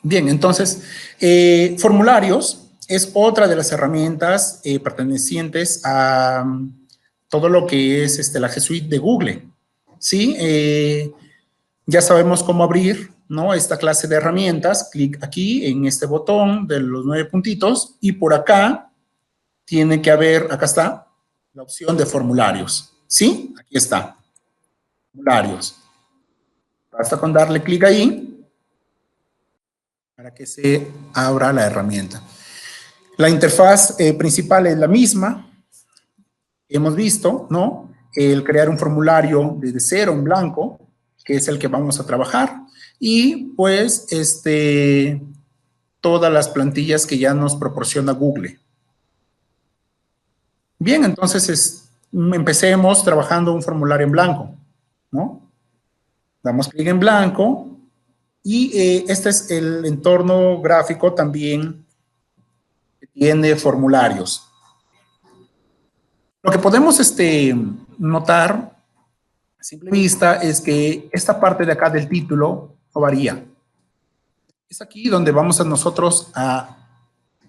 Bien, entonces, formularios es otra de las herramientas pertenecientes a todo lo que es la G Suite de Google, ¿sí? Ya sabemos cómo abrir, ¿no?, esta clase de herramientas. Clic aquí en este botón de los 9 puntitos y por acá tiene que haber, acá está, la opción de formularios, ¿sí? Aquí está, formularios. Basta con darle clic ahí para que se abra la herramienta. La interfaz principal es la misma. Hemos visto, ¿no?, el crear un formulario desde cero en blanco, que es el que vamos a trabajar, y pues todas las plantillas que ya nos proporciona Google. Bien, entonces empecemos trabajando un formulario en blanco, ¿no? Damos clic en blanco y este es el entorno gráfico también que tiene formularios. Lo que podemos notar a simple vista es que esta parte de acá del título no varía. Es aquí donde vamos a nosotros a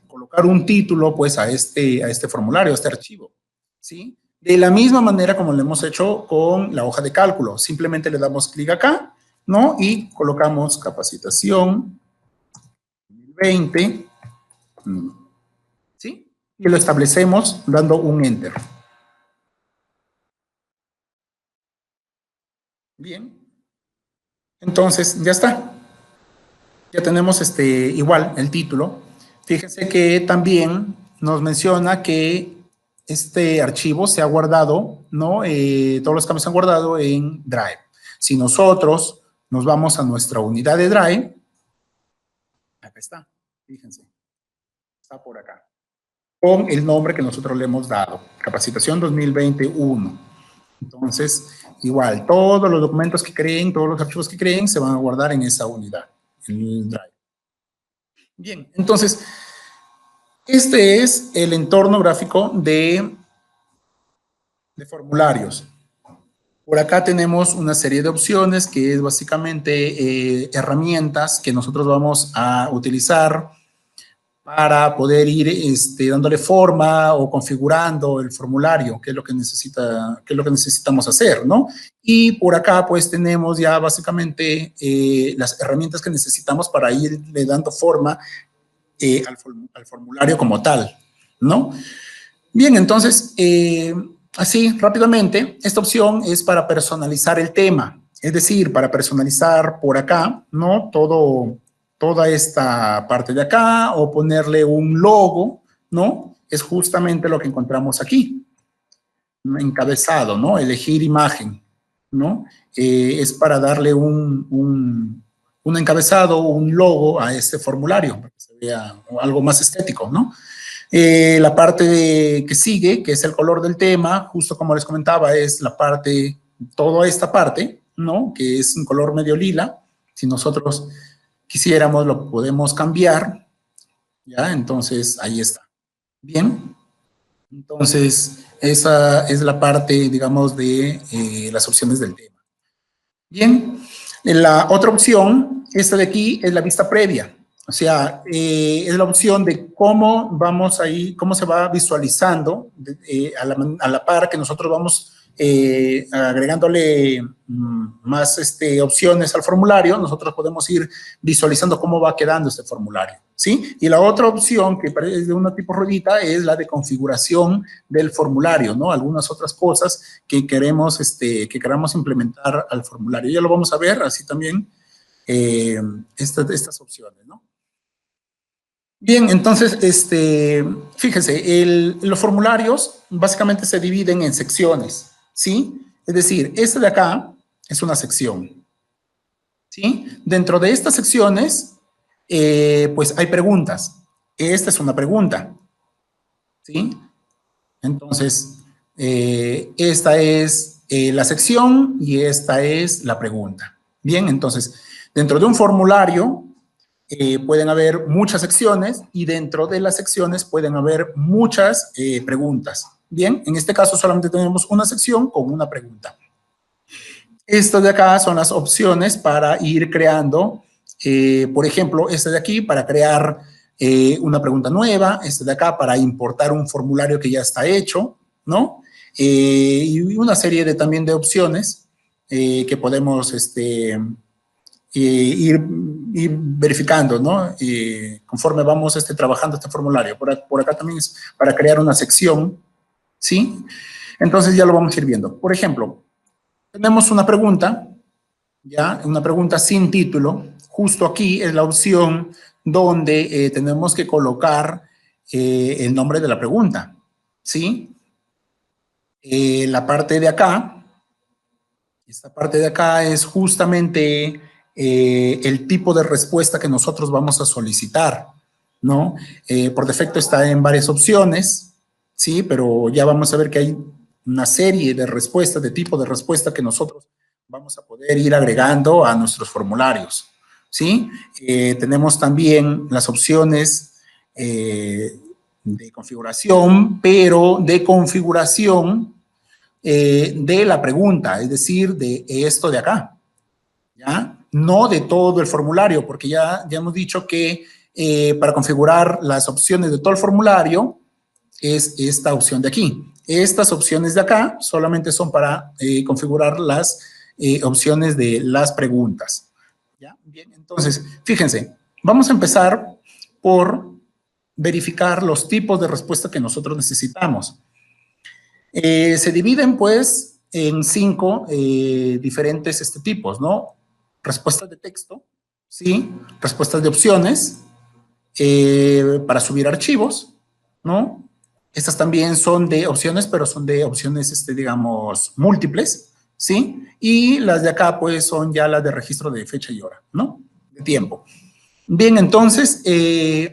colocar un título pues a este formulario, a este archivo, ¿sí? De la misma manera como lo hemos hecho con la hoja de cálculo. Simplemente le damos clic acá, ¿no? Y colocamos capacitación 2020, ¿sí? Y lo establecemos dando un enter. Bien. Entonces, ya está. Ya tenemos igual el título. Fíjense que también nos menciona que este archivo se ha guardado, ¿no? Todos los cambios se han guardado en Drive. Si nosotros nos vamos a nuestra unidad de Drive, acá está, fíjense, está por acá, con el nombre que nosotros le hemos dado, Capacitación 2021. Entonces, igual, todos los documentos que creen, todos los archivos que creen, se van a guardar en esa unidad, en el Drive. Bien, entonces, este es el entorno gráfico de formularios. Por acá tenemos una serie de opciones que es básicamente herramientas que nosotros vamos a utilizar para poder ir dándole forma o configurando el formulario, que es lo que necesitamos hacer, ¿no? Y por acá pues tenemos ya básicamente las herramientas que necesitamos para irle dando forma al formulario como tal, ¿no? Bien, entonces, así rápidamente, esta opción es para personalizar el tema, es decir, para personalizar por acá, ¿no? Toda esta parte de acá o ponerle un logo, ¿no? Es justamente lo que encontramos aquí, encabezado, ¿no? Elegir imagen, ¿no? Es para darle un encabezado, un logo a este formulario, para que se vea algo más estético, ¿no? La parte que sigue, que es el color del tema, justo como les comentaba, es la parte, toda esta parte, ¿no? Que es un color medio lila. Si nosotros quisiéramos, lo podemos cambiar, ¿ya? Entonces, ahí está. Bien. Entonces, esa es la parte, digamos, de las opciones del tema. Bien. La otra opción, esta de aquí, es la vista previa. O sea, es la opción de cómo vamos ahí, cómo se va visualizando a la par que nosotros vamos agregándole más opciones al formulario, nosotros podemos ir visualizando cómo va quedando este formulario, ¿sí? Y la otra opción, que es de una tipo ruedita, es la de configuración del formulario, ¿no? Algunas otras cosas que queremos implementar al formulario. Ya lo vamos a ver, así también, estas opciones, ¿no? Bien, entonces, fíjense, los formularios básicamente se dividen en secciones, ¿sí? Es decir, este de acá es una sección, ¿sí? Dentro de estas secciones, pues hay preguntas. Esta es una pregunta, ¿sí? Entonces, esta es la sección y esta es la pregunta. Bien, entonces, dentro de un formulario, pueden haber muchas secciones y dentro de las secciones pueden haber muchas preguntas. Bien, en este caso solamente tenemos una sección con una pregunta. Estas de acá son las opciones para ir creando Por ejemplo, este de aquí para crear una pregunta nueva, este de acá para importar un formulario que ya está hecho, ¿no? Y una serie de, también de opciones que podemos ir verificando, ¿no? Conforme vamos trabajando este formulario. Por acá también es para crear una sección, ¿sí? Entonces ya lo vamos a ir viendo. Por ejemplo, tenemos una pregunta, ¿ya? Una pregunta sin título. Justo aquí es la opción donde tenemos que colocar el nombre de la pregunta, ¿sí? La parte de acá, esta parte de acá es justamente el tipo de respuesta que nosotros vamos a solicitar, ¿no? Por defecto está en varias opciones, ¿sí? Pero ya vamos a ver que hay una serie de respuestas, de tipo de respuesta que nosotros vamos a poder ir agregando a nuestros formularios, ¿sí? Tenemos también las opciones de configuración, pero de configuración de la pregunta, es decir, de esto de acá, ¿ya? No de todo el formulario, porque ya hemos dicho que para configurar las opciones de todo el formulario es esta opción de aquí. Estas opciones de acá solamente son para configurar las opciones de las preguntas, ¿ya? Bien, entonces, fíjense, vamos a empezar por verificar los tipos de respuesta que nosotros necesitamos. Se dividen, pues, en 5 diferentes tipos, ¿no? Respuestas de texto, ¿sí? Respuestas de opciones, para subir archivos, ¿no? Estas también son de opciones, pero son de opciones, digamos, múltiples, ¿sí? Y las de acá, pues, son ya las de registro de fecha y hora, ¿no? De tiempo. Bien, entonces,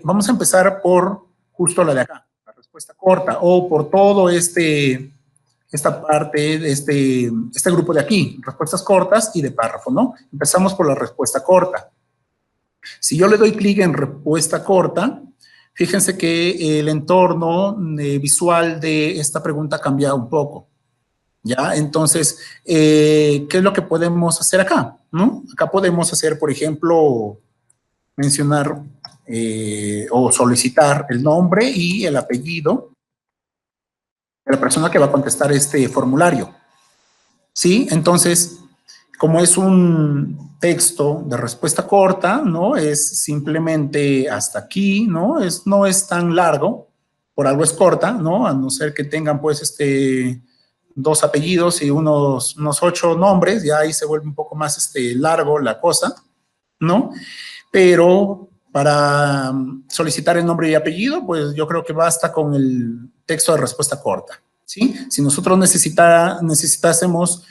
vamos a empezar por justo la de acá, la respuesta corta, o por todo esta parte de este grupo de aquí, respuestas cortas y de párrafo, ¿no? Empezamos por la respuesta corta. Si yo le doy clic en respuesta corta, fíjense que el entorno visual de esta pregunta cambia un poco, ¿ya? Entonces, ¿qué es lo que podemos hacer acá, no? Acá podemos hacer, por ejemplo, mencionar o solicitar el nombre y el apellido de la persona que va a contestar este formulario, ¿sí? Entonces, como es un texto de respuesta corta, ¿no? Es simplemente hasta aquí, ¿no? No es tan largo, por algo es corta, ¿no? A no ser que tengan, pues, 2 apellidos y unos 8 nombres, ya ahí se vuelve un poco más largo la cosa, ¿no? Pero para solicitar el nombre y apellido, pues yo creo que basta con el texto de respuesta corta, ¿sí? Si nosotros necesitásemos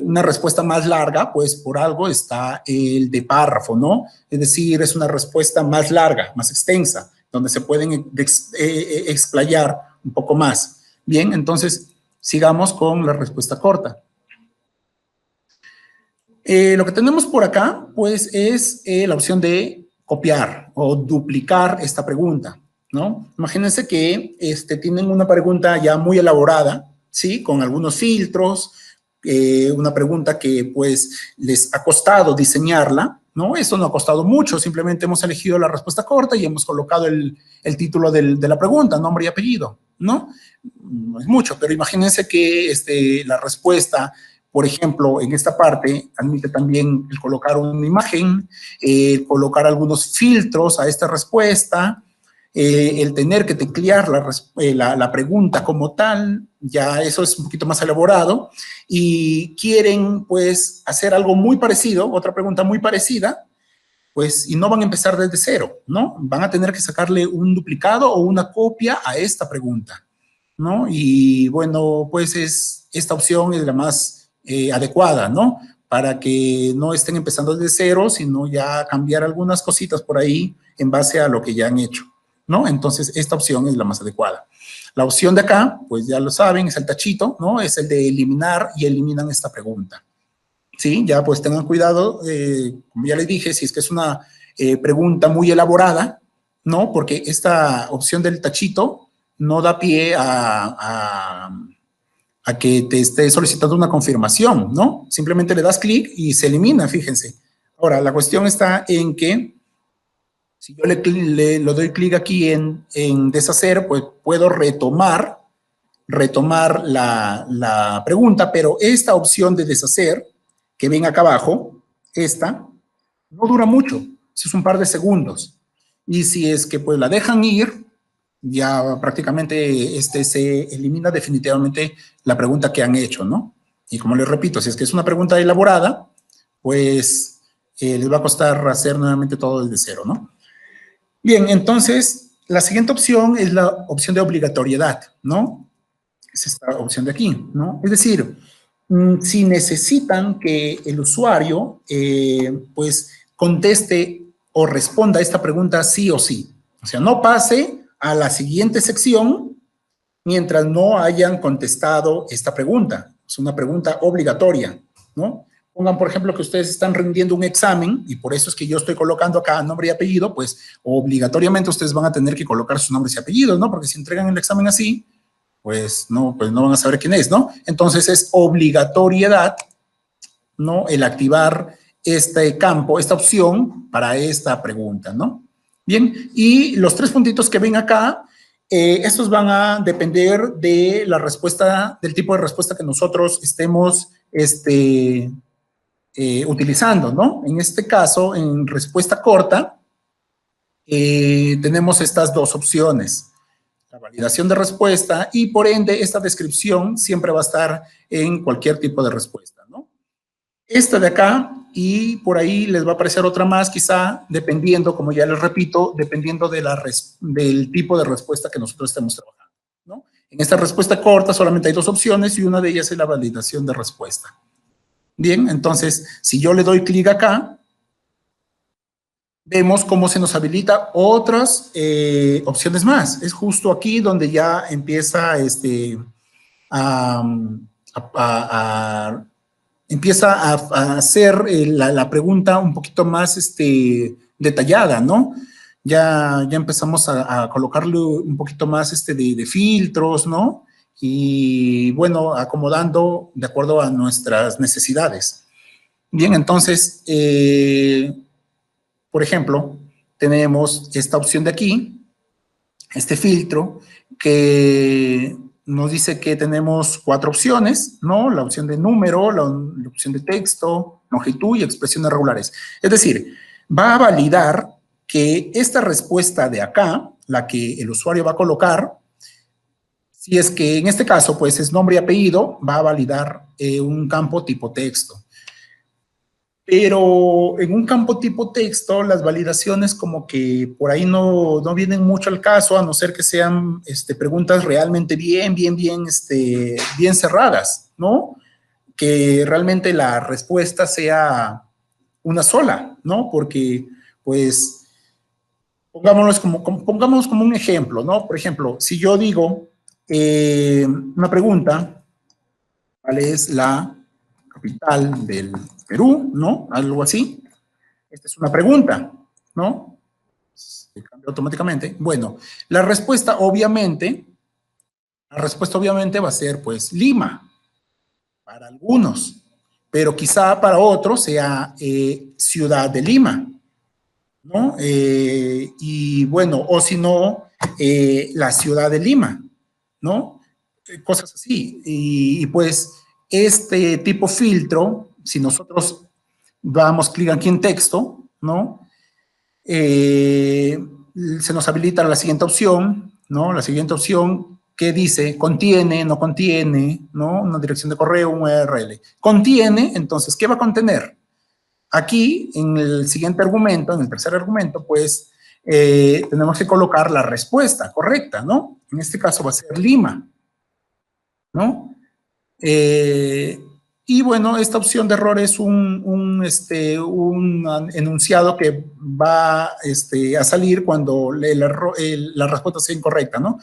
una respuesta más larga, pues por algo está el de párrafo, ¿no? Es decir, es una respuesta más larga, más extensa, donde se pueden explayar un poco más. Bien, entonces sigamos con la respuesta corta. Lo que tenemos por acá, pues, es la opción de copiar o duplicar esta pregunta, ¿no? Imagínense que tienen una pregunta ya muy elaborada, ¿sí? Con algunos filtros, una pregunta que, pues, les ha costado diseñarla, ¿no? Esto no ha costado mucho, simplemente hemos elegido la respuesta corta y hemos colocado el título de la pregunta, nombre y apellido, ¿no? No es mucho, pero imagínense que la respuesta, por ejemplo, en esta parte, admite también el colocar una imagen, colocar algunos filtros a esta respuesta, el tener que teclear la pregunta como tal, ya eso es un poquito más elaborado, y quieren, pues, hacer algo muy parecido, otra pregunta muy parecida, pues, y no van a empezar desde cero, ¿no? Van a tener que sacarle un duplicado o una copia a esta pregunta, ¿no? Y bueno, pues esta opción es la más adecuada, ¿no? Para que no estén empezando desde cero, sino ya cambiar algunas cositas por ahí en base a lo que ya han hecho, ¿no? Entonces, esta opción es la más adecuada. La opción de acá, pues ya lo saben, es el tachito, ¿no? Es el de eliminar y eliminan esta pregunta. Sí, ya pues tengan cuidado, como ya les dije, si es que es una pregunta muy elaborada, ¿no? Porque esta opción del tachito no da pie a que te esté solicitando una confirmación, ¿no? Simplemente le das clic y se elimina, fíjense. Ahora, la cuestión está en que si yo le doy clic aquí en deshacer, pues puedo retomar la pregunta, pero esta opción de deshacer, que ven acá abajo, esta, no dura mucho, es un par de segundos. Y si es que pues la dejan ir, ya prácticamente se elimina definitivamente la pregunta que han hecho, ¿no? Y como les repito, si es que es una pregunta elaborada, pues les va a costar hacer nuevamente todo desde cero, ¿no? Bien, entonces, la siguiente opción es la opción de obligatoriedad, ¿no? Es esta opción de aquí, ¿no? Es decir, si necesitan que el usuario, pues, conteste o responda a esta pregunta sí o sí. O sea, no pase a la siguiente sección mientras no hayan contestado esta pregunta. Es una pregunta obligatoria, ¿no? Pongan, por ejemplo, que ustedes están rindiendo un examen y por eso es que yo estoy colocando acá nombre y apellido, pues obligatoriamente ustedes van a tener que colocar sus nombres y apellidos, ¿no? Porque si entregan el examen así, pues no van a saber quién es, ¿no? Entonces es obligatoriedad, ¿no? El activar este campo, esta opción para esta pregunta, ¿no? Bien, y los tres puntitos que ven acá, estos van a depender de la respuesta, del tipo de respuesta que nosotros estemos utilizando, ¿no? En este caso, en respuesta corta, tenemos estas dos opciones, la validación de respuesta y por ende esta descripción siempre va a estar en cualquier tipo de respuesta, ¿no? Esta de acá y por ahí les va a aparecer otra más quizá dependiendo, como ya les repito, dependiendo de del tipo de respuesta que nosotros estemos trabajando, ¿no? En esta respuesta corta solamente hay dos opciones y una de ellas es la validación de respuesta. Bien, entonces si yo le doy clic acá, vemos cómo se nos habilita otras opciones más. Es justo aquí donde ya empieza a hacer la pregunta un poquito más detallada, ¿no? Ya empezamos a colocarle un poquito más de filtros, ¿no? Y bueno, acomodando de acuerdo a nuestras necesidades. Bien, entonces, por ejemplo, tenemos esta opción de aquí, este filtro, que nos dice que tenemos cuatro opciones, ¿no? La opción de número, la opción de texto, longitud y expresiones regulares. Es decir, va a validar que esta respuesta de acá, la que el usuario va a colocar, si es que en este caso, pues es nombre y apellido, va a validar un campo tipo texto. Pero en un campo tipo texto, las validaciones como que por ahí no vienen mucho al caso, a no ser que sean preguntas realmente bien cerradas, ¿no? Que realmente la respuesta sea una sola, ¿no? Porque, pues, pongamos como un ejemplo, ¿no? Por ejemplo, si yo digo una pregunta, ¿cuál es la capital del Perú? ¿No? Algo así. Esta es una pregunta, ¿no? Se cambia automáticamente. Bueno, la respuesta obviamente va a ser, pues, Lima, para algunos, pero quizá para otros sea Ciudad de Lima, ¿no? Y bueno, o si no, la Ciudad de Lima, ¿no? Cosas así. Y pues, este tipo filtro, si nosotros damos clic aquí en texto, ¿no? Se nos habilita la siguiente opción, ¿no? La siguiente opción que dice contiene, no contiene, ¿no? Una dirección de correo, un URL. Contiene, entonces, ¿qué va a contener? Aquí, en el siguiente argumento, en el tercer argumento, pues, tenemos que colocar la respuesta correcta, ¿no? En este caso va a ser Lima, ¿no? Y bueno, esta opción de error es un enunciado que va a salir cuando la respuesta sea incorrecta, ¿no?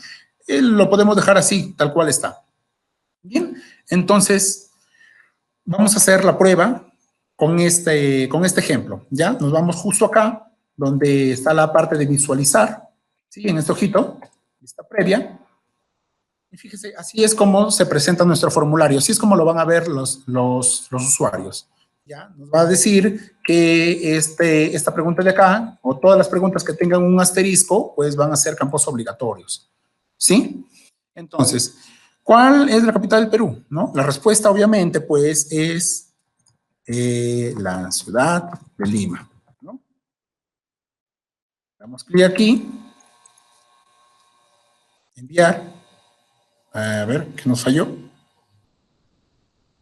Lo podemos dejar así, tal cual está. Bien, entonces vamos a hacer la prueba con este ejemplo, ¿ya? Nos vamos justo acá, donde está la parte de visualizar, ¿sí? En este ojito, lista previa. Y fíjese, así es como se presenta nuestro formulario, así es como lo van a ver los usuarios. ya nos va a decir que esta pregunta de acá, o todas las preguntas que tengan un asterisco, pues van a ser campos obligatorios, ¿sí? Entonces, ¿cuál es la capital del Perú? ¿No? La respuesta, obviamente, pues, es la ciudad de Lima, ¿no? Damos clic aquí, enviar, a ver, ¿qué nos falló?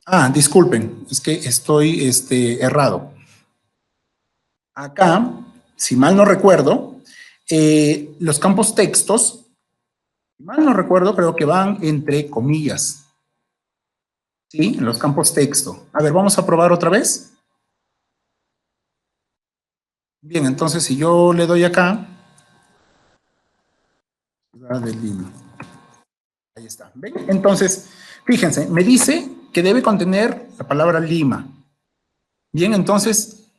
Ah, disculpen, es que estoy errado. Acá, si mal no recuerdo, los campos textos, si mal no recuerdo, creo que van entre comillas, ¿sí? En los campos texto. A ver, vamos a probar otra vez. Bien, entonces si yo le doy acá, ciudad de Lima. Ahí está. ¿Ven? Entonces, fíjense, me dice que debe contener la palabra Lima. Bien, entonces,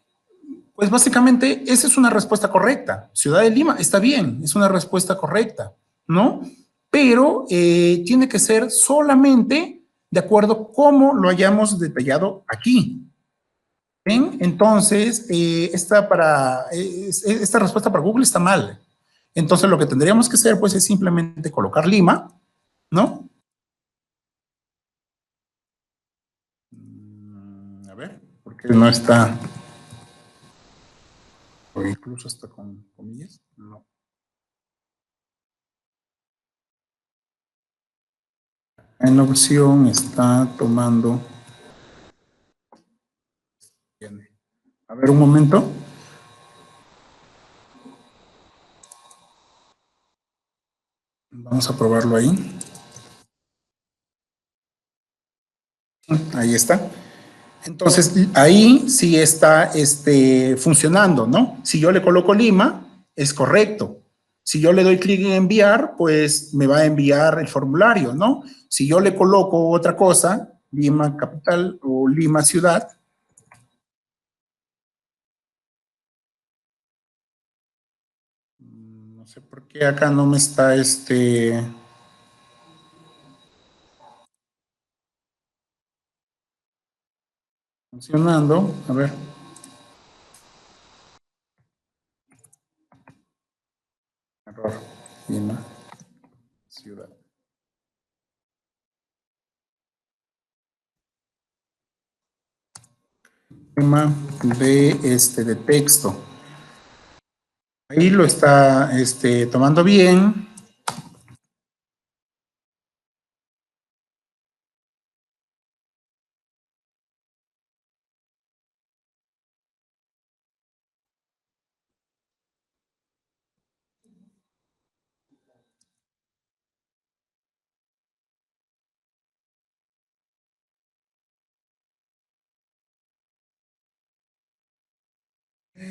pues básicamente esa es una respuesta correcta. Ciudad de Lima, está bien, es una respuesta correcta, ¿no? Pero tiene que ser solamente de acuerdo cómo lo hayamos detallado aquí. ¿Ven? Entonces, esta respuesta para Google está mal. Entonces, lo que tendríamos que hacer, pues, es simplemente colocar Lima, ¿no? A ver, porque no está, o incluso está con comillas, no. En la opción está tomando, a ver un momento, vamos a probarlo ahí. Ahí está. Entonces, ahí sí está funcionando, ¿no? Si yo le coloco Lima, es correcto. Si yo le doy clic en enviar, pues me va a enviar el formulario, ¿no? Si yo le coloco otra cosa, Lima capital o Lima ciudad, no sé por qué acá no me está funcionando. A ver. Error. Lima ciudad. Tema de texto. Ahí lo está tomando bien.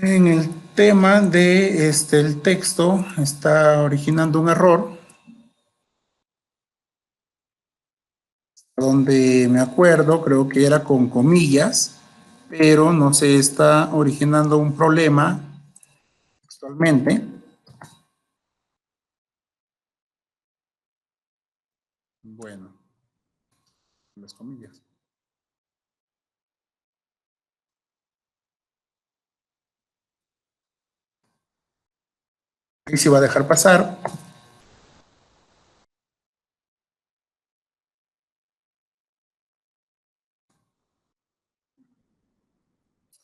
En el tema de el texto está originando un error donde me acuerdo, creo que era con comillas, pero no se está originando un problema actualmente. Bueno, las comillas. Ahí se va a dejar pasar.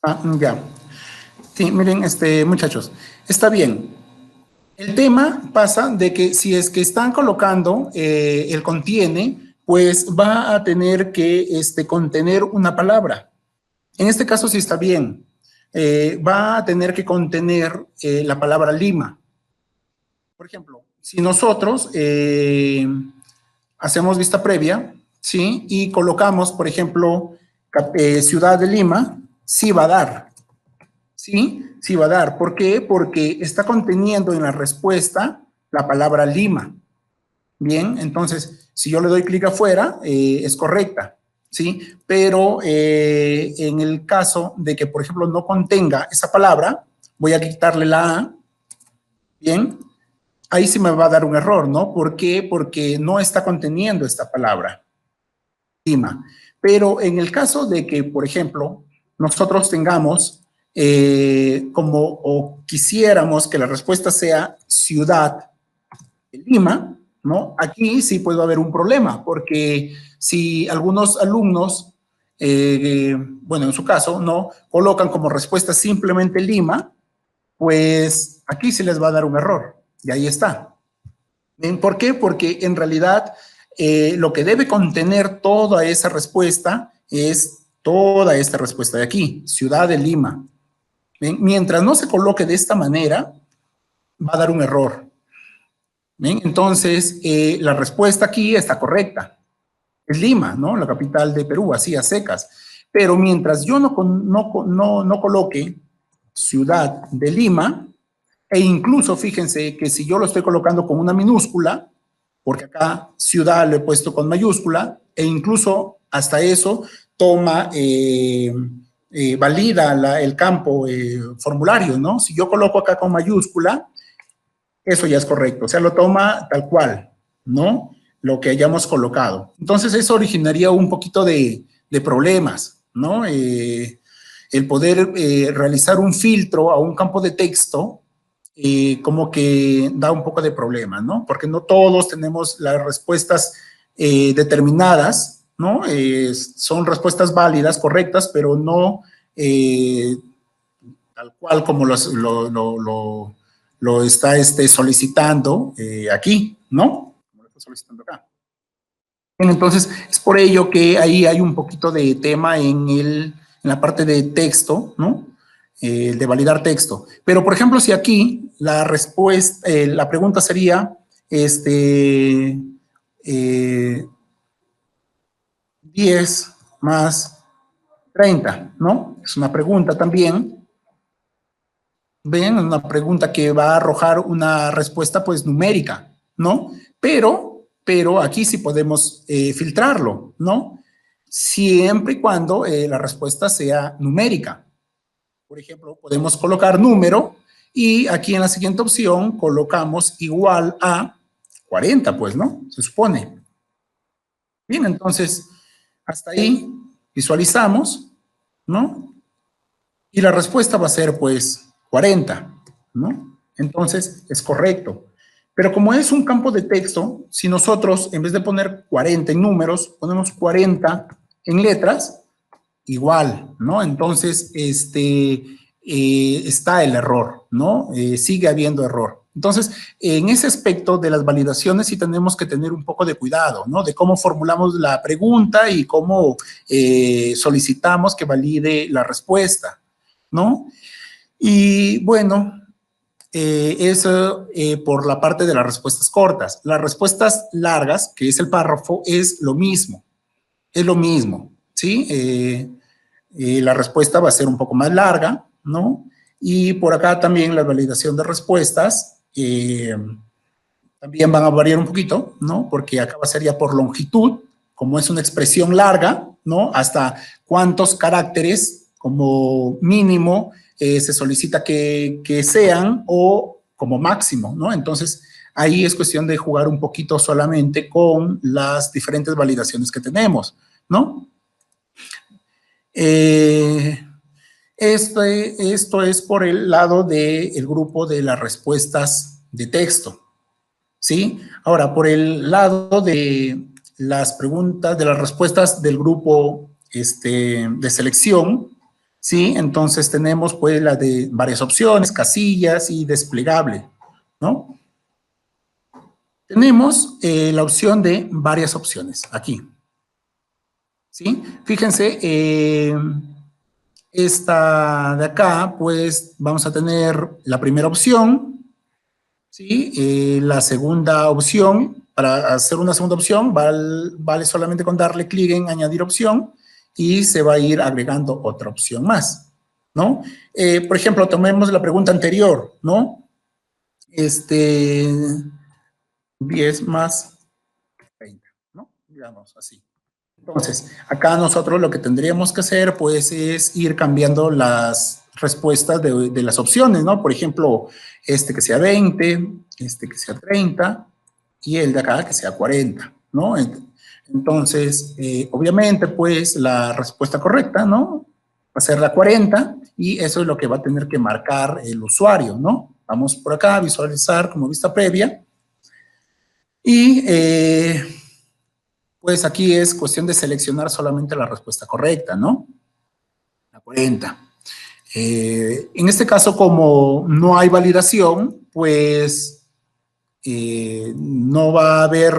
Ah, ya. Sí, miren, muchachos, está bien. El tema pasa de que si es que están colocando el contiene, pues va a tener que contener una palabra. En este caso sí está bien. Va a tener que contener la palabra Lima. Por ejemplo, si nosotros hacemos vista previa, ¿sí? Y colocamos, por ejemplo, Ciudad de Lima, sí va a dar, ¿sí? Sí va a dar. ¿Por qué? Porque está conteniendo en la respuesta la palabra Lima. Bien, entonces, si yo le doy clic afuera, es correcta, ¿sí? Pero en el caso de que, por ejemplo, no contenga esa palabra, voy a quitarle la A, bien, ahí sí me va a dar un error, ¿no? ¿Por qué? Porque no está conteniendo esta palabra, Lima. Pero en el caso de que, por ejemplo, nosotros tengamos o quisiéramos que la respuesta sea ciudad de Lima, ¿no? Aquí sí puede haber un problema, porque si algunos alumnos, bueno, en su caso, ¿no? Colocan como respuesta simplemente Lima, pues aquí sí les va a dar un error, y ahí está. ¿Por qué? Porque en realidad lo que debe contener toda esa respuesta es toda esta respuesta de aquí, Ciudad de Lima. ¿Ven? Mientras no se coloque de esta manera, va a dar un error. ¿Ven? Entonces, la respuesta aquí está correcta. Es Lima, ¿no? La capital de Perú, así a secas. Pero mientras yo no coloque Ciudad de Lima, e incluso fíjense que si yo lo estoy colocando con una minúscula, porque acá ciudad lo he puesto con mayúscula, e incluso hasta eso toma, valida el campo formulario, ¿no? Si yo coloco acá con mayúscula, eso ya es correcto, o sea, lo toma tal cual, ¿no? Lo que hayamos colocado. Entonces eso originaría un poquito de problemas, ¿no? El poder realizar un filtro a un campo de texto, como que da un poco de problema, ¿no? Porque no todos tenemos las respuestas determinadas, ¿no? Son respuestas válidas, correctas, pero no tal cual como lo está solicitando aquí, ¿no? Como lo está solicitando acá. Entonces, es por ello que ahí hay un poquito de tema en la parte de texto, ¿no? De validar texto. Pero, por ejemplo, si aquí la respuesta, la pregunta sería, 10 más 30, ¿no? Es una pregunta también. Ven, una pregunta que va a arrojar una respuesta, pues, numérica, ¿no? Pero aquí sí podemos filtrarlo, ¿no? Siempre y cuando la respuesta sea numérica. Por ejemplo, podemos colocar número y aquí en la siguiente opción colocamos igual a 40, pues, ¿no? Se supone. Bien, entonces, hasta ahí visualizamos, ¿no? Y la respuesta va a ser, pues, 40, ¿no? Entonces, es correcto. Pero como es un campo de texto, si nosotros, en vez de poner 40 en números, ponemos 40 en letras, igual, ¿no? Entonces, está el error, ¿no? Sigue habiendo error. Entonces, en ese aspecto de las validaciones sí tenemos que tener un poco de cuidado, ¿no? De cómo formulamos la pregunta y cómo solicitamos que valide la respuesta, ¿no? Y bueno, eso por la parte de las respuestas cortas. Las respuestas largas, que es el párrafo, es lo mismo, ¿sí? La respuesta va a ser un poco más larga, ¿no? Y por acá también la validación de respuestas también van a variar un poquito, ¿no? Porque acá va a ser ya por longitud, como es una expresión larga, ¿no? Hasta cuántos caracteres como mínimo se solicita que sean o como máximo, ¿no? Entonces, ahí es cuestión de jugar un poquito solamente con las diferentes validaciones que tenemos, ¿no? Esto es por el lado del grupo de las respuestas de texto, ¿sí? Ahora, por el lado de las preguntas, de las respuestas del grupo de selección, ¿sí? Entonces tenemos pues la de varias opciones, casillas y desplegable, ¿no? Tenemos la opción de varias opciones, aquí, ¿sí? Fíjense, esta de acá, pues vamos a tener la primera opción, ¿sí? La segunda opción, para hacer una segunda opción, vale solamente con darle clic en añadir opción y se va a ir agregando otra opción más, ¿no? Por ejemplo, tomemos la pregunta anterior, ¿no? 10 más 30, ¿no? Digamos así. Entonces, acá nosotros lo que tendríamos que hacer, pues, es ir cambiando las respuestas de las opciones, ¿no? Por ejemplo, que sea 20, que sea 30 y el de acá que sea 40, ¿no? Entonces, obviamente, pues, la respuesta correcta, ¿no? a ser la 40 y eso es lo que va a tener que marcar el usuario, ¿no? Vamos por acá, visualizar como vista previa. Y pues aquí es cuestión de seleccionar solamente la respuesta correcta, ¿no? La 40. En este caso, como no hay validación, pues no va a haber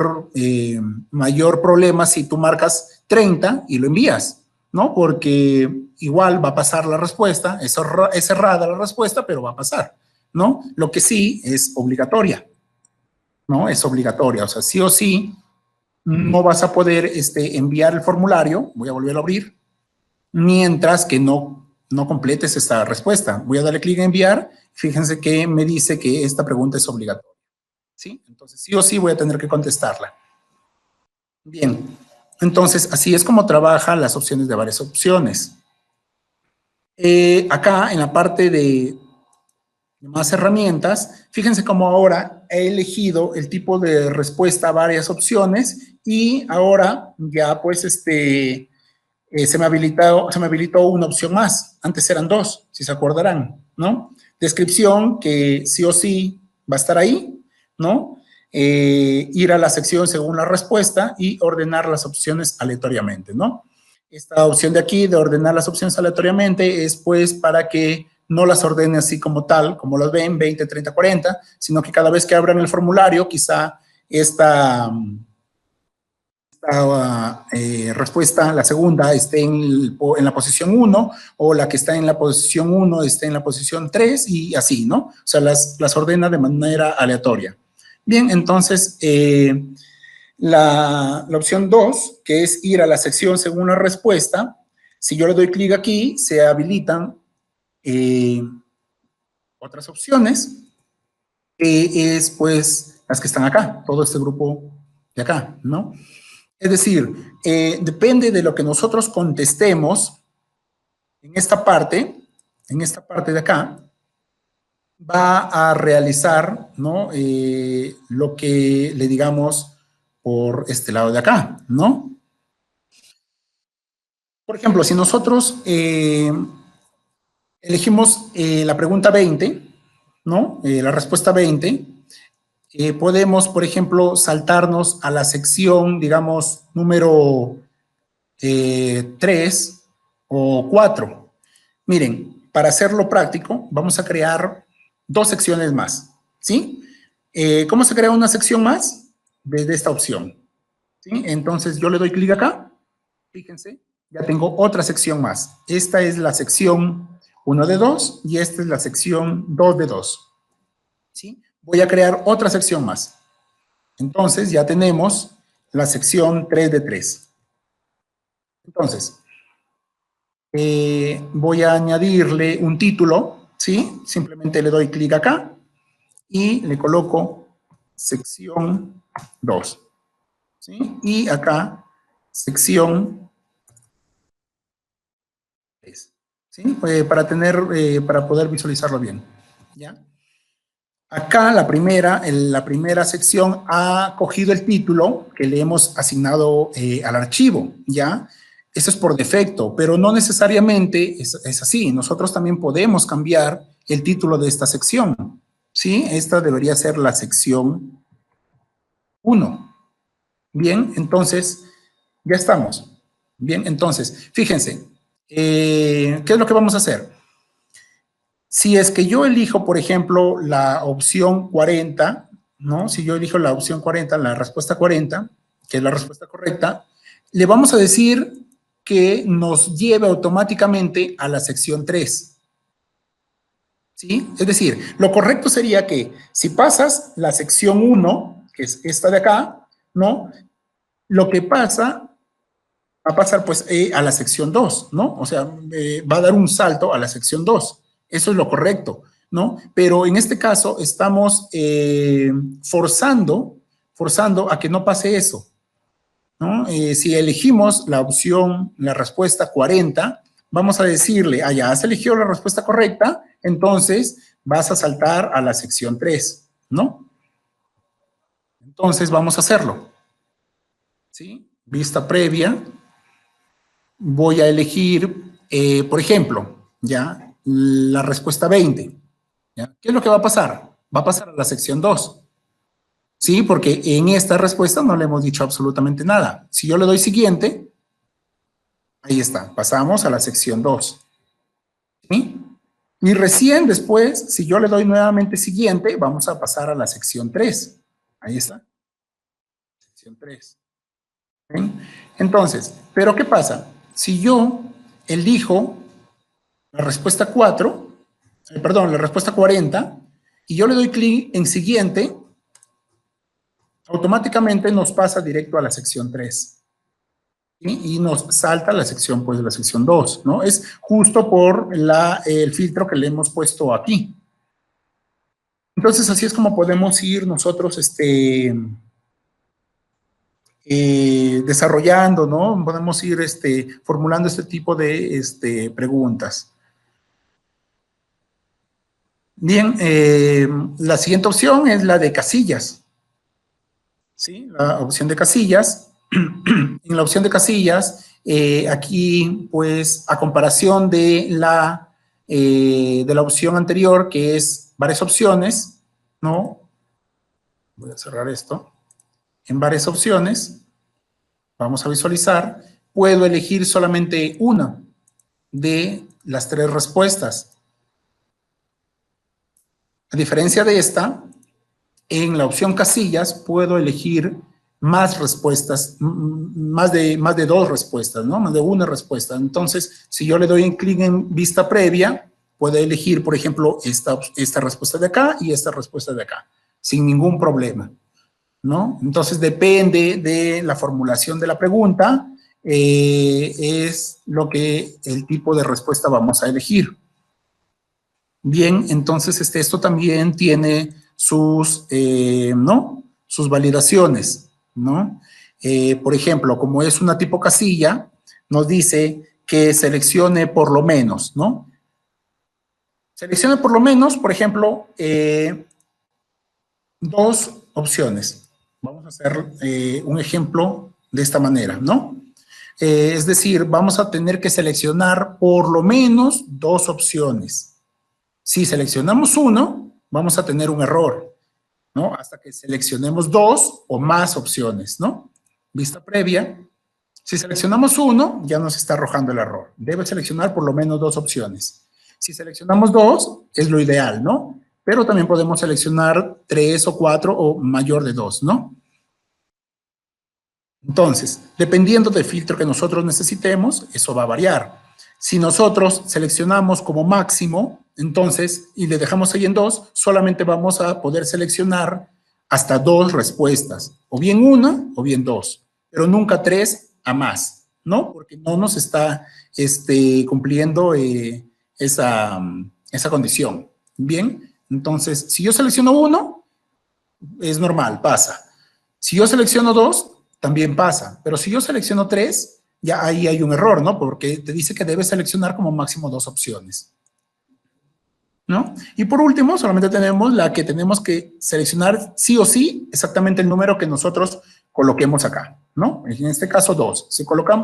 mayor problema si tú marcas 30 y lo envías, ¿no? Porque igual va a pasar la respuesta, es errada la respuesta, pero va a pasar, ¿no? Lo que sí es obligatoria, ¿no? Es obligatoria, o sea, sí o sí no vas a poder enviar el formulario, voy a volver a abrir, mientras que no completes esta respuesta. Voy a darle clic en enviar, fíjense que me dice que esta pregunta es obligatoria, ¿sí? Entonces sí o sí voy a tener que contestarla. Bien, entonces así es como trabajan las opciones de varias opciones. Acá en la parte de más herramientas, fíjense cómo ahora he elegido el tipo de respuesta a varias opciones y ahora ya pues se me habilitó una opción más. Antes eran dos, si se acordarán, ¿no? Descripción, que sí o sí va a estar ahí, ¿no? Ir a la sección según la respuesta y ordenar las opciones aleatoriamente, ¿no? Esta opción de aquí, de ordenar las opciones aleatoriamente, es pues para que no las ordene así como tal, como las ven, 20, 30, 40, sino que cada vez que abran el formulario, quizá esta respuesta, la segunda, esté en la posición 1, o la que está en la posición 1 esté en la posición 3, y así, ¿no? O sea, las ordena de manera aleatoria. Bien, entonces, la opción 2, que es ir a la sección según la respuesta, si yo le doy clic aquí, se habilitan otras opciones, que es pues las que están acá, todo este grupo de acá, ¿no? Es decir, depende de lo que nosotros contestemos en esta parte de acá, va a realizar, ¿no? Lo que le digamos por este lado de acá, ¿no? Por ejemplo, si nosotros elegimos la pregunta 20, ¿no? La respuesta 20, podemos, por ejemplo, saltarnos a la sección, digamos, número 3 o 4. Miren, para hacerlo práctico, vamos a crear dos secciones más, ¿sí? ¿Cómo se crea una sección más? Desde esta opción, ¿sí? Entonces, yo le doy clic acá, fíjense, ya tengo otra sección más. Esta es la sección 1 de 2 y esta es la sección 2 de 2, ¿sí? Voy a crear otra sección más. Entonces, ya tenemos la sección 3 de 3. Entonces, voy a añadirle un título, ¿sí? Simplemente le doy clic acá y le coloco sección 2, ¿sí? Y acá, sección 3, ¿sí? Para poder visualizarlo bien, ¿ya? Acá la primera sección ha cogido el título que le hemos asignado al archivo, ¿ya? Eso es por defecto, pero no necesariamente es así. Nosotros también podemos cambiar el título de esta sección, ¿sí? Esta debería ser la sección 1. Bien, entonces, ya estamos. Bien, entonces, fíjense, ¿qué es lo que vamos a hacer? Si es que yo elijo, por ejemplo, la opción 40, ¿no? Si yo elijo la opción 40, la respuesta 40, que es la respuesta correcta, le vamos a decir que nos lleve automáticamente a la sección 3, ¿sí? Es decir, lo correcto sería que si pasas la sección 1, que es esta de acá, ¿no? Lo que pasa va a pasar pues a la sección 2, ¿no? O sea, va a dar un salto a la sección 2. Eso es lo correcto, ¿no? Pero en este caso estamos forzando a que no pase eso, ¿no? Si elegimos la opción, la respuesta 40, vamos a decirle, ah, ya has elegido la respuesta correcta, entonces vas a saltar a la sección 3, ¿no? Entonces vamos a hacerlo, ¿sí? Vista previa. Voy a elegir Por ejemplo, ¿ya? La respuesta 20. ¿Ya? ¿Qué es lo que va a pasar? Va a pasar a la sección 2. ¿Sí? Porque en esta respuesta no le hemos dicho absolutamente nada. Si yo le doy siguiente, ahí está, pasamos a la sección 2. ¿Sí? Y recién después, si yo le doy nuevamente siguiente, vamos a pasar a la sección 3. Ahí está. Sección 3. ¿Sí? Entonces, ¿pero qué pasa? Si yo elijo la respuesta 4, perdón, la respuesta 40, y yo le doy clic en siguiente, automáticamente nos pasa directo a la sección 3. ¿Sí? Y nos salta la sección, pues, de la sección 2, ¿no? Es justo por el filtro que le hemos puesto aquí. Entonces, así es como podemos ir nosotros, desarrollando, ¿no? Podemos ir, formulando este tipo de, preguntas. Bien, la siguiente opción es la de casillas. ¿Sí? La opción de casillas. En la opción de casillas, aquí, pues, a comparación de la opción anterior, que es varias opciones, ¿no? Voy a cerrar esto. En varias opciones, vamos a visualizar, puedo elegir solamente una de las 3 respuestas. A diferencia de esta, en la opción casillas puedo elegir más respuestas, más de 2 respuestas, ¿no? Más de una respuesta. Entonces, si yo le doy un clic en vista previa, puedo elegir, por ejemplo, esta respuesta de acá y esta respuesta de acá, sin ningún problema, ¿no? Entonces, depende de la formulación de la pregunta, es el tipo de respuesta vamos a elegir. Bien, entonces esto también tiene sus, ¿no? Sus validaciones, ¿no? Por ejemplo, como es una tipo casilla, nos dice que seleccione por lo menos, ¿no? Seleccione por lo menos, por ejemplo, 2 opciones. Vamos a hacer un ejemplo de esta manera, ¿no? Es decir, vamos a tener que seleccionar por lo menos 2 opciones. Si seleccionamos uno, vamos a tener un error, ¿no? Hasta que seleccionemos 2 o más opciones, ¿no? Vista previa. Si seleccionamos uno, ya nos está arrojando el error. Debe seleccionar por lo menos 2 opciones. Si seleccionamos 2, es lo ideal, ¿no? Pero también podemos seleccionar 3 o 4 o mayor de 2, ¿no? Entonces, dependiendo del filtro que nosotros necesitemos, eso va a variar. Si nosotros seleccionamos como máximo, entonces, y le dejamos ahí en 2, solamente vamos a poder seleccionar hasta 2 respuestas, o bien una o bien 2, pero nunca 3 a más, ¿no? Porque no nos está cumpliendo esa condición. Bien, entonces, si yo selecciono 1, es normal, pasa. Si yo selecciono 2, también pasa. Pero si yo selecciono 3, ya ahí hay un error, ¿no? Porque te dice que debes seleccionar como máximo 2 opciones, ¿no? Y por último, solamente tenemos la que tenemos que seleccionar sí o sí exactamente el número que nosotros coloquemos acá, ¿no? En este caso 2.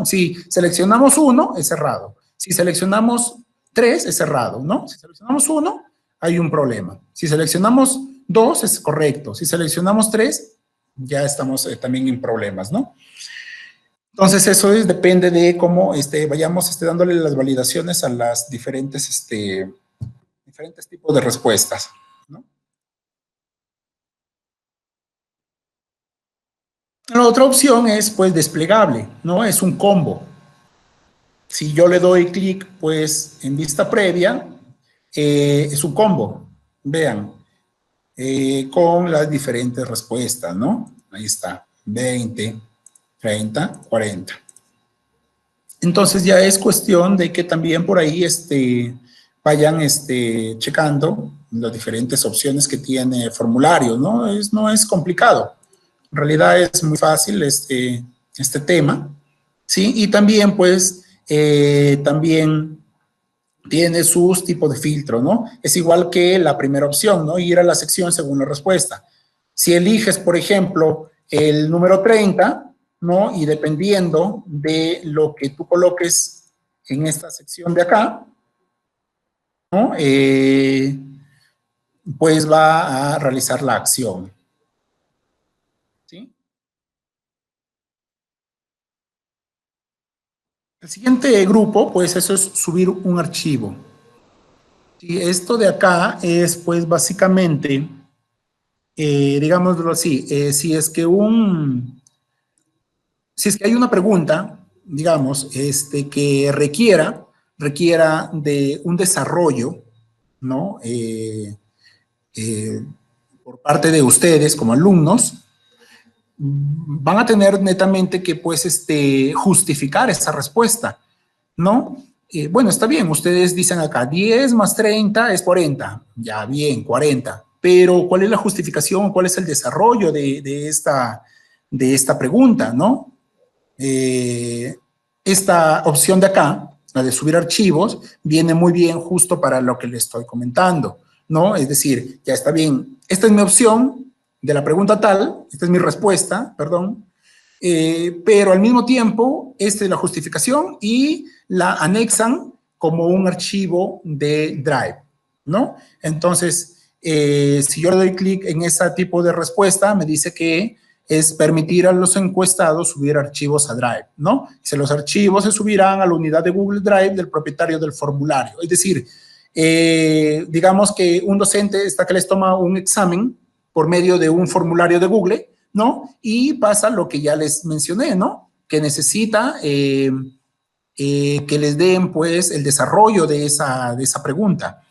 Si seleccionamos 1, es cerrado. Si seleccionamos 3, es cerrado, ¿no? Si seleccionamos 1, hay un problema. Si seleccionamos 2, es correcto. Si seleccionamos 3, ya estamos también en problemas, ¿no? Entonces, eso depende de cómo vayamos dándole las validaciones a las diferentes tipos de respuestas, ¿no? La otra opción es, pues, desplegable, ¿no? Es un combo. Si yo le doy clic, pues, en vista previa, es un combo, vean, con las diferentes respuestas, ¿no? Ahí está, 20, 30, 40. Entonces ya es cuestión de que también por ahí vayan checando las diferentes opciones que tiene el formulario, ¿no? No es complicado. En realidad es muy fácil este tema, ¿sí? Y también, pues, también tiene sus tipos de filtro, ¿no? Es igual que la primera opción, ¿no? Ir a la sección según la respuesta. Si eliges, por ejemplo, el número 30, ¿no? Y dependiendo de lo que tú coloques en esta sección de acá, ¿no? Pues va a realizar la acción. ¿Sí? El siguiente grupo, pues eso es subir un archivo. Y esto de acá es, pues, básicamente, digámoslo así, si es que hay una pregunta, digamos, que requiera de un desarrollo, ¿no? Por parte de ustedes como alumnos, van a tener netamente que, pues, justificar esa respuesta, ¿no? Bueno, está bien, ustedes dicen acá, 10 más 30 es 40, ya bien, 40, pero ¿cuál es la justificación? ¿Cuál es el desarrollo de esta pregunta, no? Esta opción de acá, la de subir archivos, viene muy bien justo para lo que le estoy comentando, ¿no? Es decir, ya está bien, esta es mi opción de la pregunta tal, esta es mi respuesta, perdón, pero al mismo tiempo, esta es la justificación y la anexan como un archivo de Drive, ¿no? Entonces, si yo le doy clic en ese tipo de respuesta, me dice que es permitir a los encuestados subir archivos a Drive, ¿no? Los archivos se subirán a la unidad de Google Drive del propietario del formulario. Es decir, digamos que un docente está que les toma un examen por medio de un formulario de Google, ¿no? Y pasa lo que ya les mencioné, ¿no? Que necesita que les den, pues, el desarrollo de esa pregunta.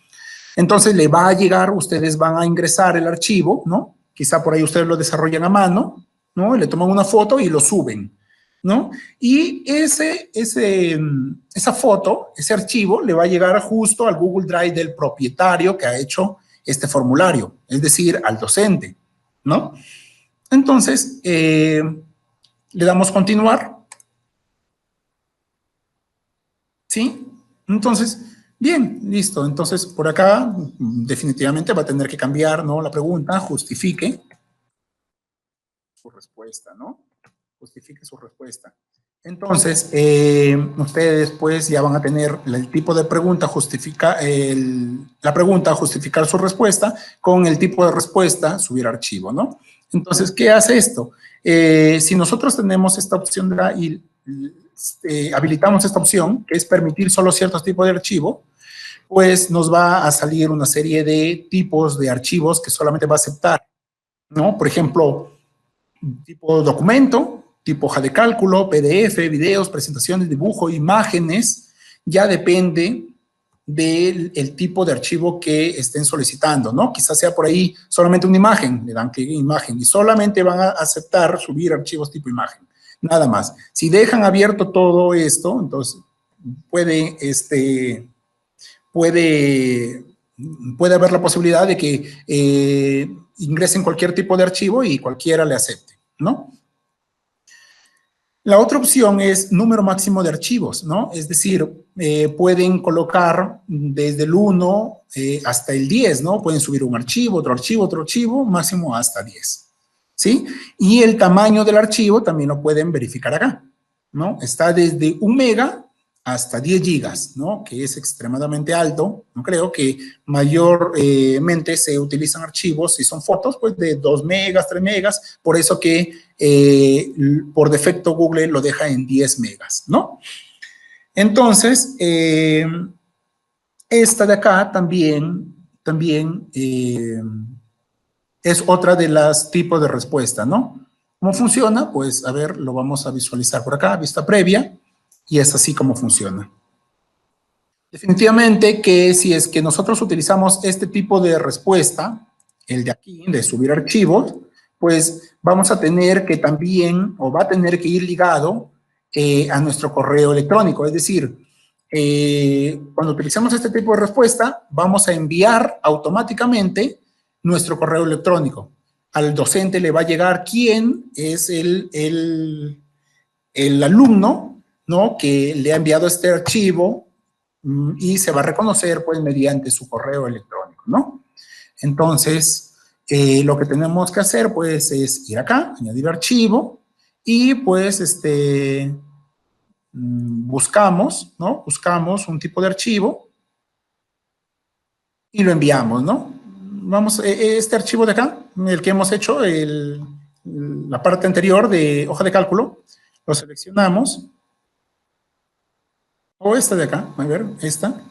Entonces, le va a llegar, ustedes van a ingresar el archivo, ¿no? Quizá por ahí ustedes lo desarrollan a mano, ¿no? Le toman una foto y lo suben, ¿no? Y esa foto, ese archivo, le va a llegar justo al Google Drive del propietario que ha hecho este formulario, es decir, al docente, ¿no? Entonces, le damos continuar, ¿sí? Entonces, bien, listo. Entonces, por acá, definitivamente va a tener que cambiar, ¿no? La pregunta, justifique su respuesta, ¿no? Justifique su respuesta. Entonces, ustedes pues ya van a tener el tipo de pregunta, la pregunta, justificar su respuesta, con el tipo de respuesta, subir archivo, ¿no? Entonces, ¿qué hace esto? Si nosotros tenemos esta opción habilitamos esta opción, que es permitir solo ciertos tipos de archivo, pues nos va a salir una serie de tipos de archivos que solamente va a aceptar, ¿no? Por ejemplo, tipo documento, tipo hoja de cálculo, PDF, videos, presentaciones, dibujo, imágenes, ya depende del tipo de archivo que estén solicitando, ¿no? Quizás sea por ahí solamente una imagen, le dan clic en imagen y solamente van a aceptar subir archivos tipo imagen, nada más. Si dejan abierto todo esto, entonces puede, puede, puede haber la posibilidad de que ingresen cualquier tipo de archivo y cualquiera le acepte, ¿no? La otra opción es número máximo de archivos, ¿no? Es decir, pueden colocar desde el 1 hasta el 10, ¿no? Pueden subir un archivo, otro archivo, máximo hasta 10, ¿sí? Y el tamaño del archivo también lo pueden verificar acá, ¿no? Está desde 1 mega hasta 10 gigas, ¿no? Que es extremadamente alto. No creo que mayormente se utilizan archivos, si son fotos, pues de 2 megas, 3 megas, por eso que por defecto Google lo deja en 10 megas, ¿no? Entonces, esta de acá también es otra de las tipos de respuesta, ¿no? ¿Cómo funciona? Pues, a ver, lo vamos a visualizar por acá, vista previa, y es así como funciona. Definitivamente que si es que nosotros utilizamos este tipo de respuesta, el de aquí, de subir archivos, pues vamos a tener que también, o va a tener que ir ligado a nuestro correo electrónico. Es decir, cuando utilizamos este tipo de respuesta, vamos a enviar automáticamente nuestro correo electrónico. Al docente le va a llegar quién es el alumno, ¿no? Que le ha enviado este archivo y se va a reconocer pues mediante su correo electrónico, ¿no? Entonces, lo que tenemos que hacer pues es ir acá, añadir archivo y pues buscamos, ¿no? Buscamos un tipo de archivo y lo enviamos, ¿no? Vamos, este archivo de acá, el que hemos hecho, la parte anterior de hoja de cálculo, lo seleccionamos, o esta de acá, a ver, esta,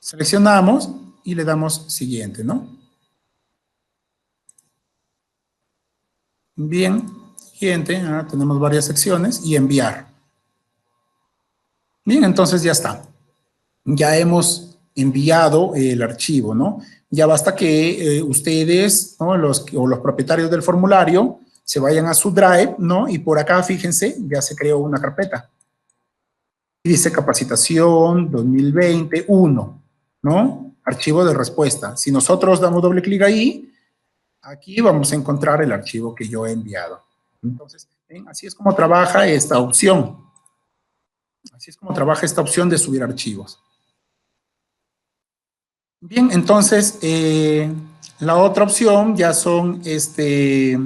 seleccionamos y le damos siguiente, ¿no? Bien, siguiente, tenemos varias secciones y enviar. Bien, entonces ya está. Ya hemos enviado el archivo, ¿no? Ya basta que ustedes, ¿no? Los propietarios del formulario se vayan a su Drive, ¿no? Y por acá, fíjense, ya se creó una carpeta. Dice capacitación 2021, ¿no? Archivo de respuesta. Si nosotros damos doble clic ahí, aquí vamos a encontrar el archivo que yo he enviado. Entonces, ¿ven? Así es como trabaja esta opción. Así es como trabaja esta opción de subir archivos. Bien, entonces, la otra opción ya son de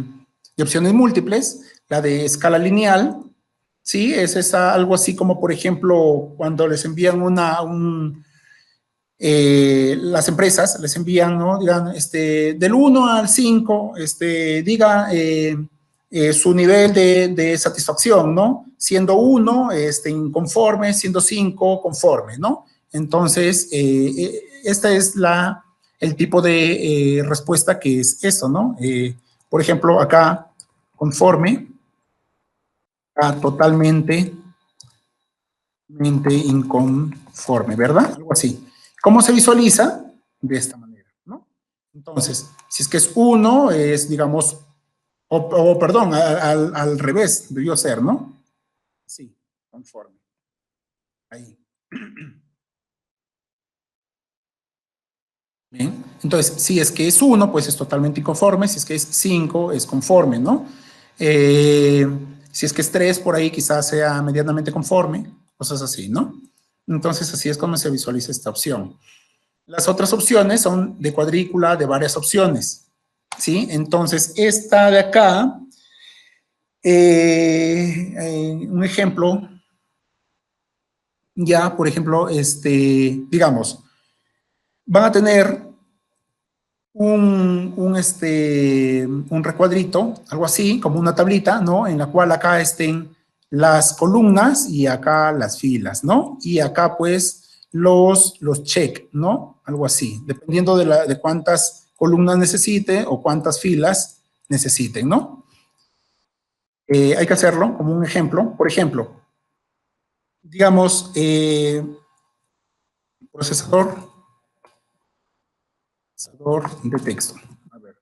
opciones múltiples, la de escala lineal, ¿sí? Es algo así como, por ejemplo, cuando les envían las empresas les envían, ¿no? Digan, del 1 al 5, diga su nivel de satisfacción, ¿no? Siendo 1, inconforme, siendo 5, conforme, ¿no? Entonces, esta es el tipo de respuesta que es eso, ¿no? Por ejemplo, acá, conforme, totalmente inconforme, ¿verdad? Algo así. ¿Cómo se visualiza? De esta manera, ¿no? Entonces, si es que es 1, es, digamos, perdón, al revés, debió ser, ¿no? Sí, conforme. Ahí. Bien, entonces, si es que es 1, pues es totalmente inconforme, si es que es 5, es conforme, ¿no? Eh, si es que es 3, por ahí quizás sea medianamente conforme, cosas así, ¿no? Entonces, así es como se visualiza esta opción. Las otras opciones son de cuadrícula de varias opciones, ¿sí? Entonces, esta de acá, un ejemplo, ya, por ejemplo, digamos, van a tener un recuadrito, algo así, como una tablita, ¿no? En la cual acá estén las columnas y acá las filas, ¿no? Y acá, pues, los check, ¿no? Algo así, dependiendo de cuántas columnas necesite o cuántas filas necesiten, ¿no? Hay que hacerlo como un ejemplo. Por ejemplo, digamos, procesador de texto. A ver.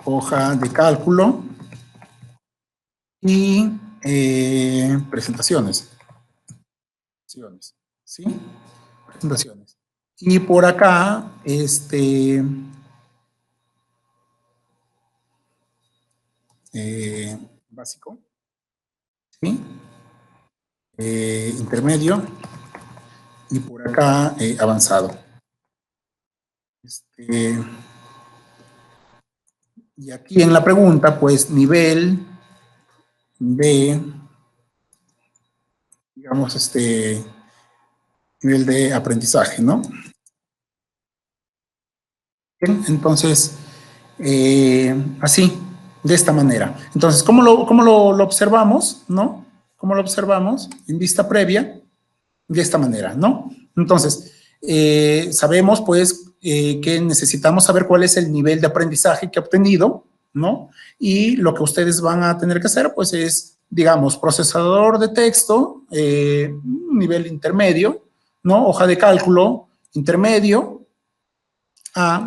Hoja de cálculo y presentaciones. ¿Sí? Presentaciones. Y por acá, básico, ¿sí? Intermedio y por acá avanzado. Y aquí en la pregunta, pues nivel de, digamos, nivel de aprendizaje, ¿no? Bien, entonces, así, de esta manera. Entonces, ¿cómo lo observamos, no? ¿Cómo lo observamos? En vista previa, de esta manera, ¿no? Entonces, sabemos, pues, que necesitamos saber cuál es el nivel de aprendizaje que ha obtenido, ¿no? Y lo que ustedes van a tener que hacer, pues, es, digamos, procesador de texto, nivel intermedio, ¿no? Hoja de cálculo intermedio.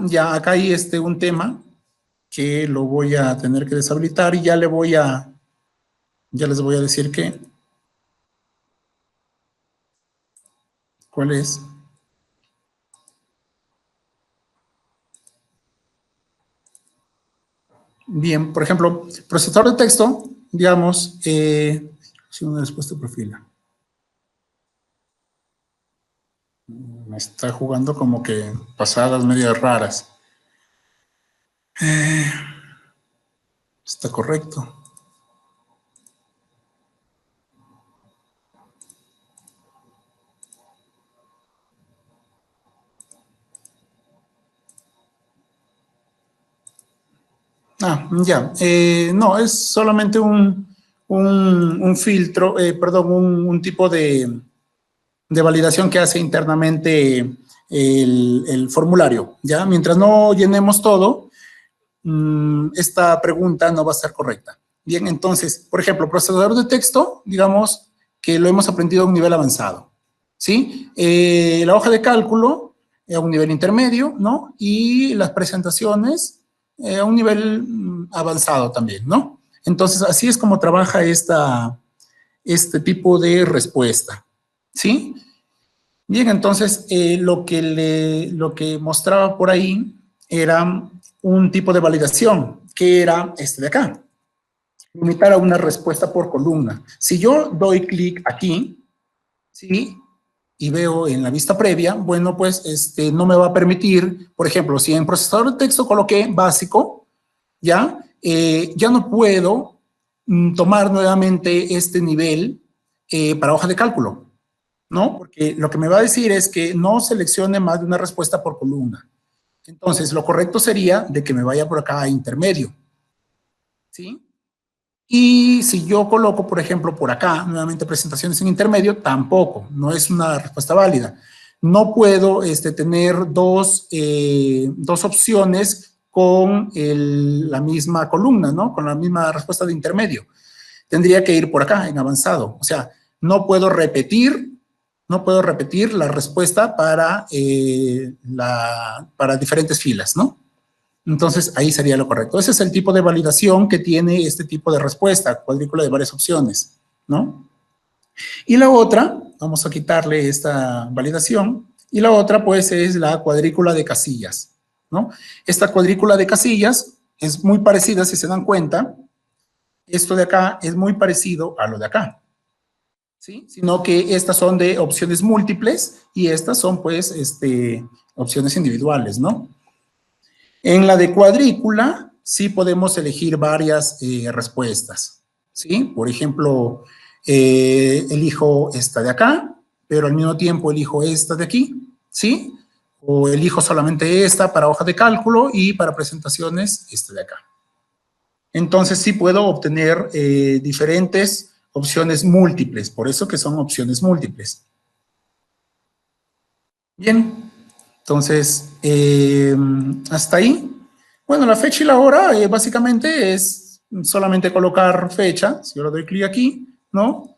Ya acá hay un tema que lo voy a tener que deshabilitar y ya les voy a decir cuál es. Bien, por ejemplo, procesador de texto, digamos, si uno después de perfil. Me está jugando como que pasadas medias raras. Está correcto. Ya. No, es solamente un filtro, perdón, un tipo de validación que hace internamente el formulario, ¿ya? Mientras no llenemos todo, esta pregunta no va a ser correcta. Bien, entonces, por ejemplo, procesador de texto, digamos que lo hemos aprendido a un nivel avanzado, ¿sí? La hoja de cálculo a un nivel intermedio, ¿no? Y las presentaciones a un nivel avanzado también, ¿no? Entonces, así es como trabaja este tipo de respuesta, ¿sí? Bien, entonces lo que mostraba por ahí era un tipo de validación, que era este de acá, limitar a una respuesta por columna. Si yo doy clic aquí, ¿sí? Y veo en la vista previa, bueno, pues no me va a permitir, por ejemplo, si en procesador de texto coloqué básico, ¿ya? Ya no puedo tomar nuevamente este nivel para hoja de cálculo, ¿no? Porque lo que me va a decir es que no seleccione más de una respuesta por columna. Entonces, lo correcto sería de que me vaya por acá a intermedio, ¿sí? Y si yo coloco, por ejemplo, por acá, nuevamente presentaciones en intermedio, tampoco, no es una respuesta válida. No puedo tener dos opciones con la misma columna, ¿no? Con la misma respuesta de intermedio. Tendría que ir por acá, en avanzado. O sea, no puedo repetir no puedo repetir la respuesta para diferentes filas, ¿no? Entonces, ahí sería lo correcto. Ese es el tipo de validación que tiene este tipo de respuesta, cuadrícula de varias opciones, ¿no? Y la otra, vamos a quitarle esta validación, y la otra, pues, es la cuadrícula de casillas, ¿no? Esta cuadrícula de casillas es muy parecida, si se dan cuenta, esto de acá es muy parecido a lo de acá, ¿sí? Sino que estas son de opciones múltiples y estas son, pues, opciones individuales, ¿no? En la de cuadrícula, sí podemos elegir varias respuestas, ¿sí? Por ejemplo, elijo esta de acá, pero al mismo tiempo elijo esta de aquí, ¿sí? O elijo solamente esta para hoja de cálculo y para presentaciones, esta de acá. Entonces sí puedo obtener diferentes opciones múltiples, por eso que son opciones múltiples. Bien, entonces hasta ahí. Bueno, la fecha y la hora básicamente es solamente colocar fecha, si yo le doy clic aquí, ¿no?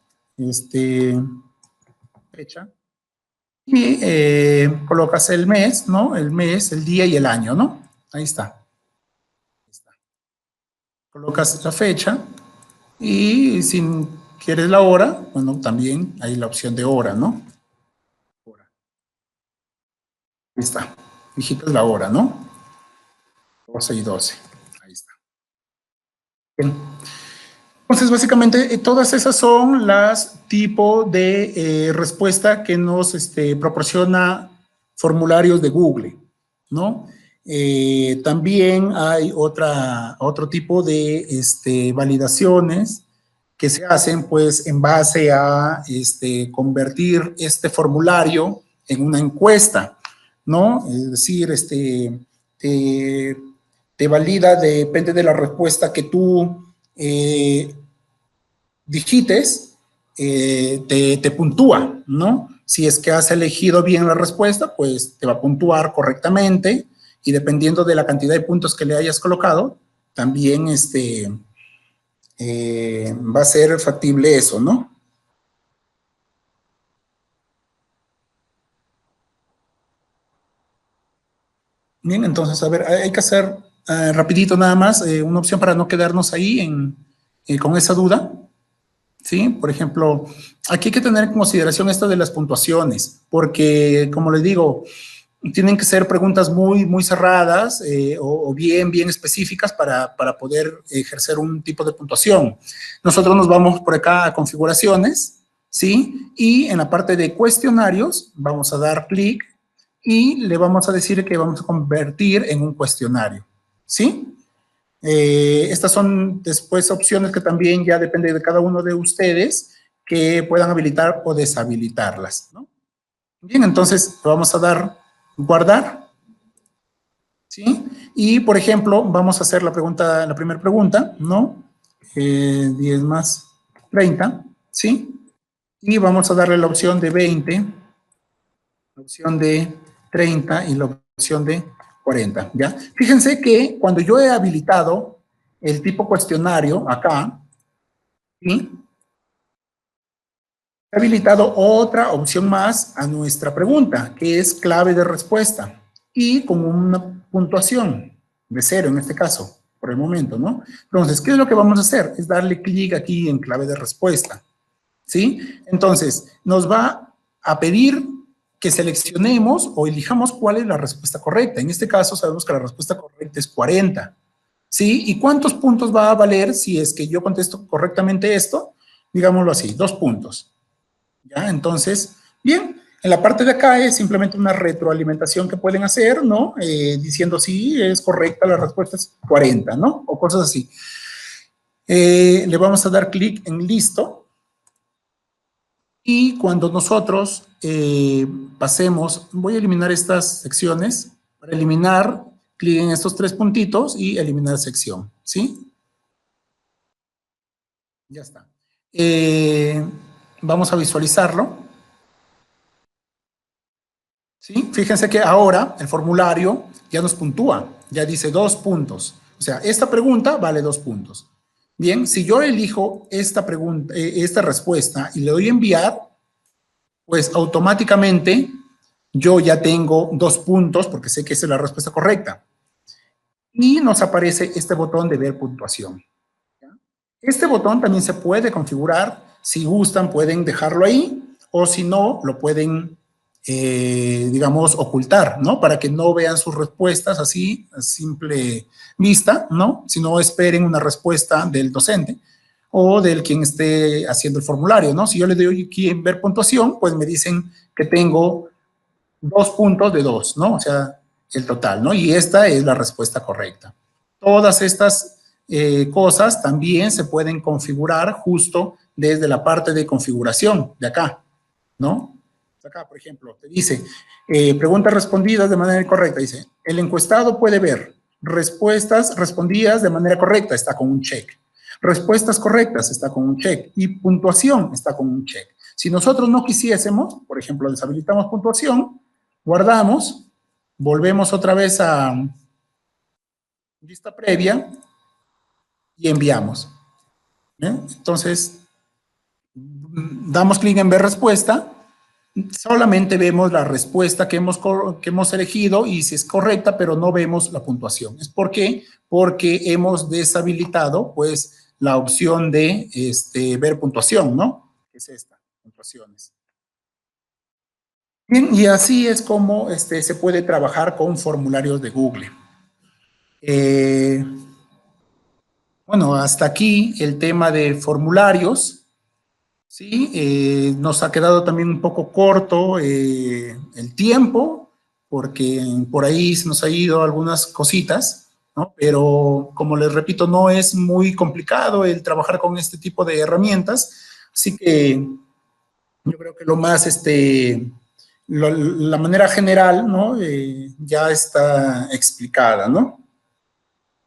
Fecha. Y colocas el mes, ¿no? El mes, el día y el año, ¿no? Ahí está. Colocas la fecha y si quieres la hora, bueno, también hay la opción de hora, ¿no? Hora. Ahí está. Digitas la hora, ¿no? 12 y 12. Ahí está. Bien. Entonces, básicamente, todas esas son las tipos de respuesta que nos proporciona formularios de Google, ¿no? También hay otro tipo de validaciones que se hacen, pues, en base a convertir este formulario en una encuesta, ¿no? Es decir, te, te valida, depende de la respuesta que tú digites, te puntúa, ¿no? Si es que has elegido bien la respuesta, pues te va a puntuar correctamente y dependiendo de la cantidad de puntos que le hayas colocado, también va a ser factible eso, ¿no? Bien, entonces, a ver, hay que hacer rapidito nada más una opción para no quedarnos ahí con esa duda. ¿Sí? Por ejemplo, aquí hay que tener en consideración esto de las puntuaciones, porque, como les digo, tienen que ser preguntas muy cerradas o bien específicas para poder ejercer un tipo de puntuación. Nosotros nos vamos por acá a configuraciones, ¿sí? Y en la parte de cuestionarios vamos a dar clic y le vamos a decir que vamos a convertir en un cuestionario, ¿sí? Estas son después opciones que también ya depende de cada uno de ustedes que puedan habilitar o deshabilitarlas, ¿no? Bien, entonces vamos a dar guardar, ¿sí? Y, por ejemplo, vamos a hacer la primera pregunta, ¿no? 10 más 30, ¿sí? Y vamos a darle la opción de 20, la opción de 30 y la opción de 40, ¿ya? Fíjense que cuando yo he habilitado el tipo cuestionario acá, ¿sí? He habilitado otra opción más a nuestra pregunta, que es clave de respuesta, y con una puntuación de 0 en este caso, por el momento, ¿no? Entonces, ¿qué es lo que vamos a hacer? Es darle clic aquí en clave de respuesta, ¿sí? Entonces, nos va a pedir que seleccionemos o elijamos cuál es la respuesta correcta. En este caso, sabemos que la respuesta correcta es 40, ¿sí? ¿Y cuántos puntos va a valer si es que yo contesto correctamente esto? Digámoslo así, 2 puntos. ¿Ya? Entonces, bien, en la parte de acá es simplemente una retroalimentación que pueden hacer, ¿no? Diciendo si es correcta, la respuesta es 40, ¿no? O cosas así. Le vamos a dar clic en listo y cuando nosotros pasemos, voy a eliminar estas secciones. Para eliminar, clic en estos 3 puntitos y eliminar sección, ¿sí? Ya está. Vamos a visualizarlo. ¿Sí? Fíjense que ahora el formulario ya nos puntúa, ya dice 2 puntos. O sea, esta pregunta vale 2 puntos. Bien, si yo elijo esta pregunta, esta respuesta y le doy enviar, pues automáticamente yo ya tengo 2 puntos porque sé que esa es la respuesta correcta. Y nos aparece este botón de ver puntuación. Este botón también se puede configurar. Si gustan, pueden dejarlo ahí o si no, lo pueden, digamos, ocultar, ¿no? Para que no vean sus respuestas así, a simple vista, ¿no? Si no, esperen una respuesta del docente o del quien esté haciendo el formulario, ¿no? Si yo le doy aquí en ver puntuación, pues me dicen que tengo 2 puntos de 2, ¿no? O sea, el total, ¿no? Y esta es la respuesta correcta. Todas estas cosas también se pueden configurar justo desde la parte de configuración de acá, ¿no? Acá, por ejemplo, te dice, preguntas respondidas de manera correcta. Dice, el encuestado puede ver respuestas respondidas de manera correcta, está con un check. Respuestas correctas, está con un check. Y puntuación, está con un check. Si nosotros no quisiésemos, por ejemplo, deshabilitamos puntuación, guardamos, volvemos otra vez a lista previa y enviamos. Entonces, damos clic en ver respuesta, solamente vemos la respuesta que hemos elegido y si es correcta, pero no vemos la puntuación. ¿Es por qué? Porque hemos deshabilitado, pues, la opción de ver puntuación, ¿no? Que es esta, puntuaciones. Bien, y así es como se puede trabajar con formularios de Google. Bueno, hasta aquí el tema de formularios, ¿sí? Nos ha quedado también un poco corto el tiempo, porque por ahí se nos ha ido algunas cositas, ¿no? Pero como les repito, no es muy complicado el trabajar con este tipo de herramientas, así que yo creo que lo más, la manera general, ¿no? Ya está explicada, ¿no?